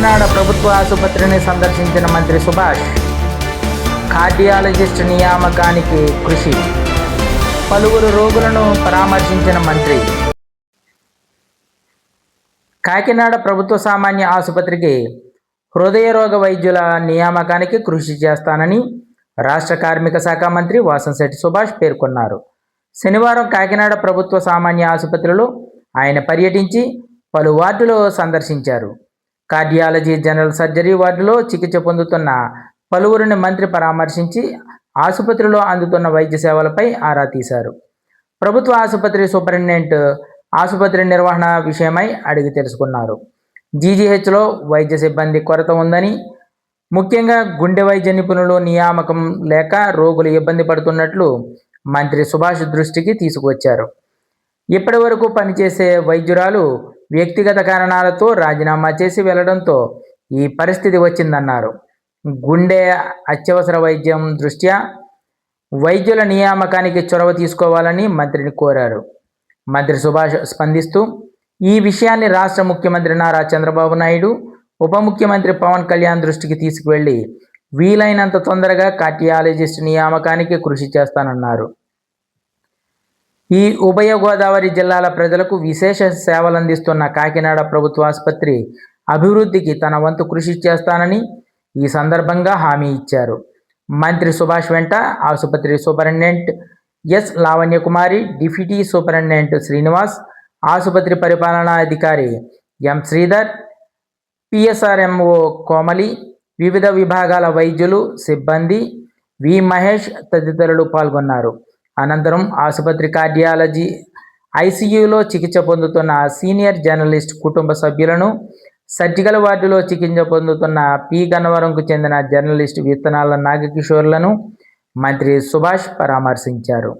కాకినాడ ప్రభుత్వ ఆసుపత్రిని సందర్శించిన మంత్రి సుభాష్. కార్డియాలజిస్ట్ నియామకానికి కృషి. పలువురు రోగులను పరామర్శించిన మంత్రి. కాకినాడ ప్రభుత్వ సామాన్య ఆసుపత్రికి హృదయ రోగ వైద్యుల నియామకానికి కృషి చేస్తానని రాష్ట్ర కార్మిక శాఖ మంత్రి వాసంశెట్టి సుభాష్ పేర్కొన్నారు. శనివారం కాకినాడ ప్రభుత్వ సామాన్య ఆసుపత్రిలో ఆయన పర్యటించి పలు వార్డులు సందర్శించారు. కార్డియాలజీ, జనరల్ సర్జరీ వార్డులో చికిత్స పొందుతున్న పలువురిని మంత్రి పరామర్శించి ఆసుపత్రిలో అందుతున్న వైద్య సేవలపై ఆరా తీశారు. ప్రభుత్వ ఆసుపత్రి సూపరింటెండెంట్ ఆసుపత్రి నిర్వహణ విషయమై అడిగి తెలుసుకున్నారు. జీజీహెచ్లో వైద్య సిబ్బంది కొరత ఉందని, ముఖ్యంగా గుండె వైద్య నిపుణులు నియామకం లేక రోగులు ఇబ్బంది పడుతున్నట్లు మంత్రి సుభాష్ దృష్టికి తీసుకువచ్చారు. ఇప్పటి వరకు పనిచేసే వైద్యురాలు వ్యక్తిగత కారణాలతో రాజీనామా చేసి వెళ్లడంతో ఈ పరిస్థితి వచ్చిందన్నారు. గుండె అత్యవసర వైద్యం దృష్ట్యా వైద్యుల నియామకానికి చొరవ తీసుకోవాలని మంత్రిని కోరారు. మంత్రి సుభాష్ స్పందిస్తూ ఈ విషయాన్ని రాష్ట్ర ముఖ్యమంత్రి నారా చంద్రబాబు నాయుడు, ఉప ముఖ్యమంత్రి పవన్ కళ్యాణ్ దృష్టికి తీసుకువెళ్లి వీలైనంత తొందరగా కార్డియాలజిస్ట్ నియామకానికి కృషి చేస్తానన్నారు. ఈ ఉభయ గోదావరి జిల్లాల ప్రజలకు విశేష సేవలందిస్తున్న కాకినాడ ప్రభుత్వ ఆసుపత్రి అభివృద్ధికి తన వంతు కృషి చేస్తానని ఈ సందర్భంగా హామీ ఇచ్చారు. మంత్రి సుభాష్ వెంట ఆసుపత్రి superintendent S Lavanyakumari, deputy superintendent Srinivas, ఆసుపత్రి పరిపాలనా అధికారి ఎం శ్రీధర్, పిఎస్ఆర్ఎంఓ కోమలి, వివిధ విభాగాల వైద్యులు, సిబ్బంది, వి మహేష్ తదితరులు పాల్గొన్నారు. అనంతరం ఆసుపత్రి కార్డియాలజీ ఐసీయూలో చికిత్స పొందుతున్న సీనియర్ జర్నలిస్ట్ కుటుంబ సభ్యులను, సర్జికల్ వార్డులో చికిత్స పొందుతున్న పి గన్నవరంకు చెందిన జర్నలిస్ట్ విత్తనాల నాగకిషోర్లను మంత్రి సుభాష్ పరామర్శించారు.